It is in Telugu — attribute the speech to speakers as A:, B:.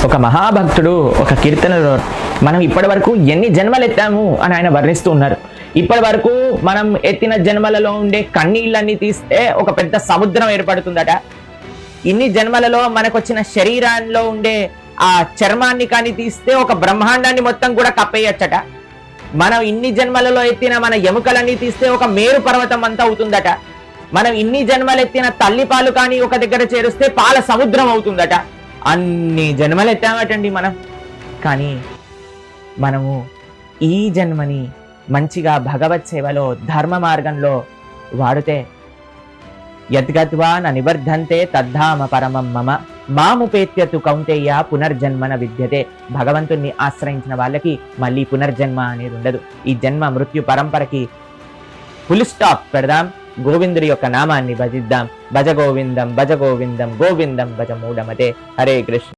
A: ఒక మహాభక్తుడు ఒక కీర్తనలో మనం ఇప్పటి వరకు ఎన్ని జన్మలు ఎత్తాము అని ఆయన వర్ణిస్తూ ఉన్నారు. ఇప్పటి వరకు మనం ఎత్తిన జన్మలలో ఉండే కన్నీళ్ళన్నీ తీస్తే ఒక పెద్ద సముద్రం ఏర్పడుతుందట. ఇన్ని జన్మలలో మనకొచ్చిన శరీరాల్లో ఉండే ఆ చర్మాన్ని కానీ తీస్తే ఒక బ్రహ్మాండాన్ని మొత్తం కూడా కప్పేయచ్చట. మనం ఇన్ని జన్మలలో ఎత్తిన మన ఎముకలన్నీ తీస్తే ఒక మేరు పర్వతం అంతా అవుతుందట. మనం ఇన్ని జన్మలు ఎత్తిన తల్లిపాలు కానీ ఒక దగ్గర చేరుస్తే పాల సముద్రం అవుతుందట. అన్ని జన్మలు ఎత్తామటండి మనం. కానీ మనము ఈ జన్మని మంచిగా భగవత్ సేవలో ధర్మ మార్గంలో వాడితే యద్గత్వా న నివర్ధంతే తద్ధామ పరమం మమ మాముపేత్యతు కౌంతేయ పునర్జన్మన విద్యతే. భగవంతుణ్ణి ఆశ్రయించిన వాళ్ళకి మళ్ళీ పునర్జన్మ అనేది ఉండదు. ఈ జన్మ మృత్యు పరంపరకి ఫుల్ స్టాప్ పెడదాం. గోవిందుడి యొక్క నామాన్ని భజిద్దాం. భజ గోవిందం భజ గోవిందం గోవిందం భజ మూఢమతే. హరే కృష్ణ.